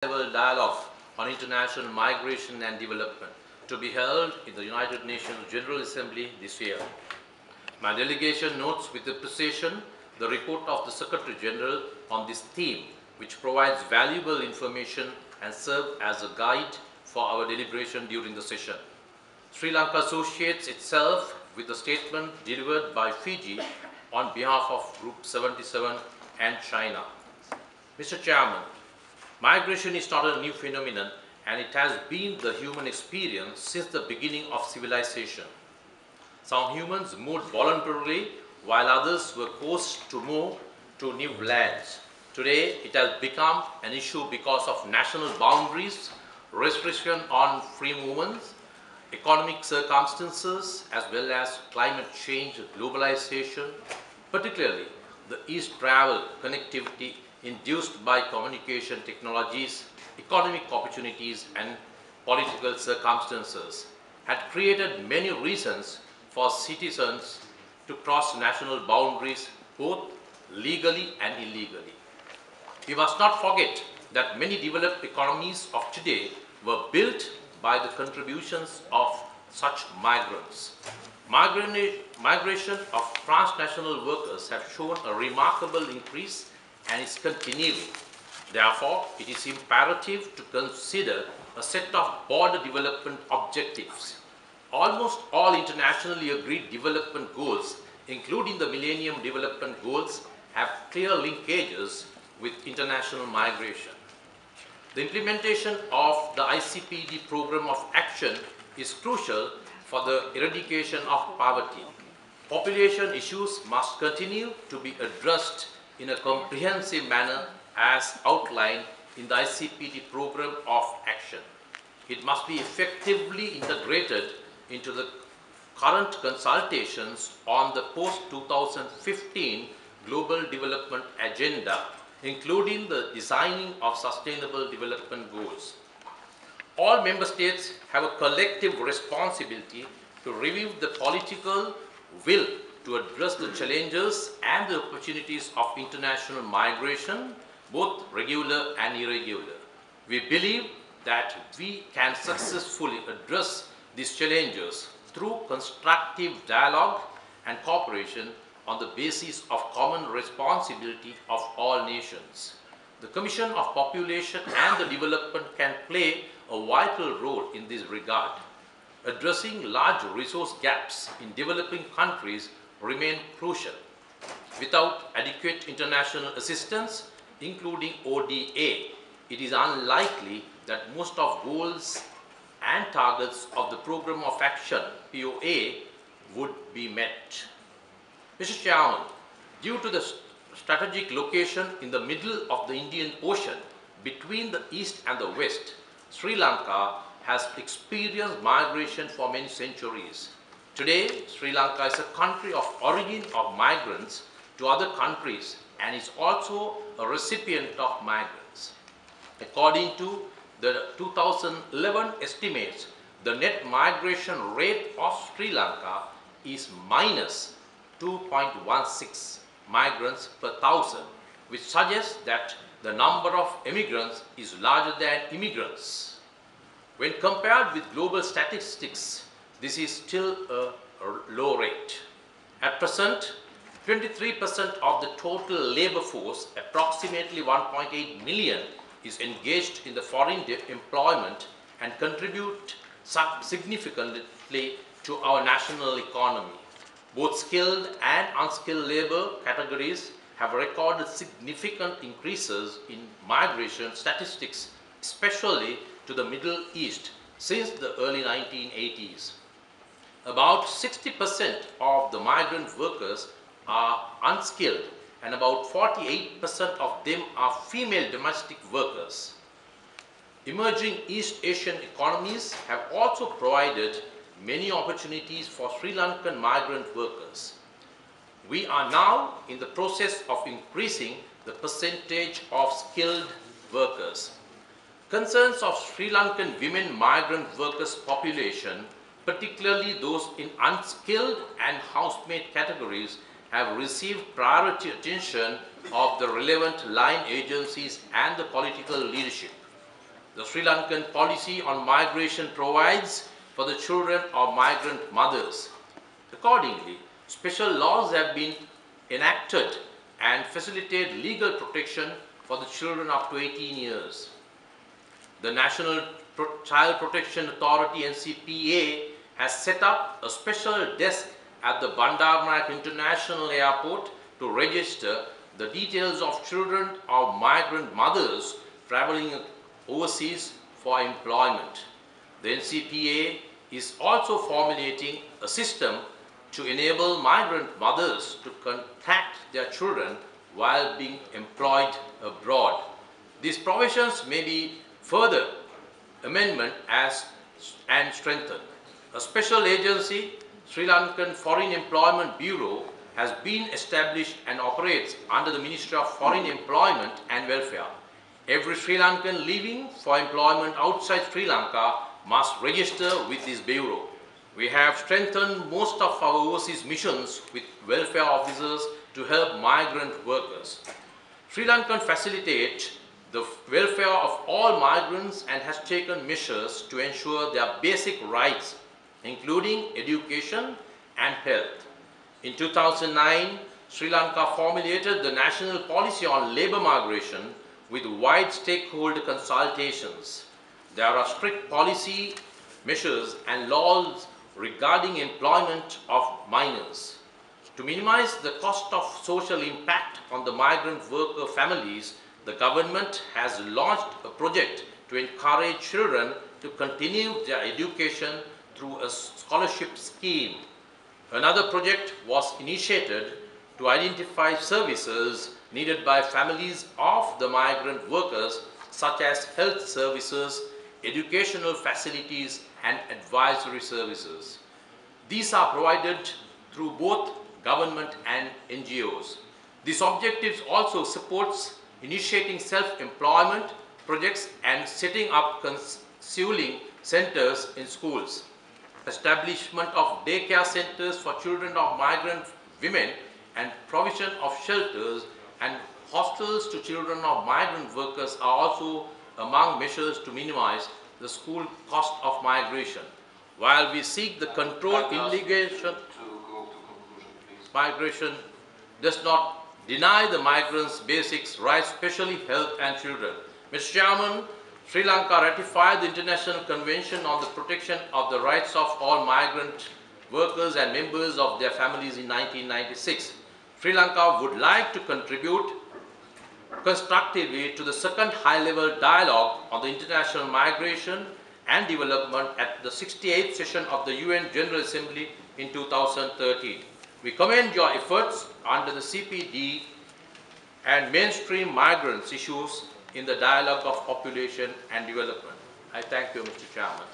level dialogue on international migration and development to be held in the United Nations General Assembly this year. My delegation notes with appreciation the report of the Secretary General on this theme, which provides valuable information and serves as a guide for our deliberation during the session. Sri Lanka associates itself with the statement delivered by Fiji on behalf of Group 77 and China. Mr. Chairman, migration is not a new phenomenon, and it has been the human experience since the beginning of civilization. Some humans moved voluntarily, while others were forced to move to new lands. Today, it has become an issue because of national boundaries, restriction on free movements, economic circumstances, as well as climate change, globalization, particularly the east travel connectivity induced by communication technologies, economic opportunities, and political circumstances had created many reasons for citizens to cross national boundaries both legally and illegally. We must not forget that many developed economies of today were built by the contributions of such migrants. Migration of transnational workers have shown a remarkable increase and is continuing. Therefore, it is imperative to consider a set of border development objectives. Almost all internationally agreed development goals, including the Millennium Development Goals, have clear linkages with international migration. The implementation of the ICPD program of action is crucial for the eradication of poverty. Population issues must continue to be addressed in a comprehensive manner as outlined in the ICPD program of action. It must be effectively integrated into the current consultations on the post-2015 Global Development Agenda, including the designing of sustainable development goals. All member states have a collective responsibility to review the political will to address the challenges and the opportunities of international migration, both regular and irregular. We believe that we can successfully address these challenges through constructive dialogue and cooperation on the basis of common responsibility of all nations. The Commission of Population and the Development can play a vital role in this regard. Addressing large resource gaps in developing countries remain crucial. Without adequate international assistance, including ODA, it is unlikely that most of goals and targets of the Program of Action, POA, would be met. Mr. Chairman, due to the strategic location in the middle of the Indian Ocean between the East and the West, Sri Lanka has experienced migration for many centuries. Today, Sri Lanka is a country of origin of migrants to other countries and is also a recipient of migrants. According to the 2011 estimates, the net migration rate of Sri Lanka is minus 2.16 migrants per thousand, which suggests that the number of immigrants is larger than immigrants. When compared with global statistics, this is still a low rate. At present, 23% of the total labor force, approximately 1.8 million, is engaged in the foreign employment and contribute significantly to our national economy. Both skilled and unskilled labor categories have recorded significant increases in migration statistics, especially to the Middle East, since the early 1980s. About 60% of the migrant workers are unskilled, and about 48% of them are female domestic workers. Emerging East Asian economies have also provided many opportunities for Sri Lankan migrant workers. We are now in the process of increasing the percentage of skilled workers. Concerns of Sri Lankan women migrant workers population, particularly those in unskilled and housemaid categories, have received priority attention of the relevant line agencies and the political leadership. Sri Lankan policy on migration provides for the children of migrant mothers. Accordingly, special laws have been enacted and facilitate legal protection for the children up to 18 years. The National Child Protection Authority (NCPA) has set up a special desk at the Bandar Naik International Airport to register the details of children of migrant mothers traveling overseas for employment. The NCPA is also formulating a system to enable migrant mothers to contact their children while being employed abroad. These provisions may be further amendment and strengthened. A special agency, Sri Lankan Foreign Employment Bureau, has been established and operates under the Ministry of Foreign Employment and Welfare. Every Sri Lankan leaving for employment outside Sri Lanka must register with this bureau. We have strengthened most of our overseas missions with welfare officers to help migrant workers. Sri Lanka facilitates the welfare of all migrants and has taken measures to ensure their basic rights, including education and health. In 2009, Sri Lanka formulated the national policy on labour migration with wide stakeholder consultations. There are strict policy measures and laws regarding employment of minors. To minimize the cost of social impact on the migrant worker families, the government has launched a project to encourage children to continue their education through a scholarship scheme. Another project was initiated to identify services needed by families of the migrant workers, such as health services, educational facilities, and advisory services. These are provided through both government and NGOs. This objective also supports initiating self-employment projects and setting up counseling centers in schools. Establishment of daycare centers for children of migrant women and provision of shelters and hostels to children of migrant workers are also among measures to minimize the school cost of migration. While we seek the control immigration, migration does not deny the migrants' basic rights, especially health and children. Mr. Chairman, Sri Lanka ratified the International Convention on the Protection of the Rights of All Migrant Workers and Members of their Families in 1996. Sri Lanka would like to contribute constructively to the second high-level dialogue on the international migration and development at the 68th session of the UN General Assembly in 2013. We commend your efforts under the CPD and mainstream migrants issues in the dialogue of population and development. I thank you, Mr. Chairman.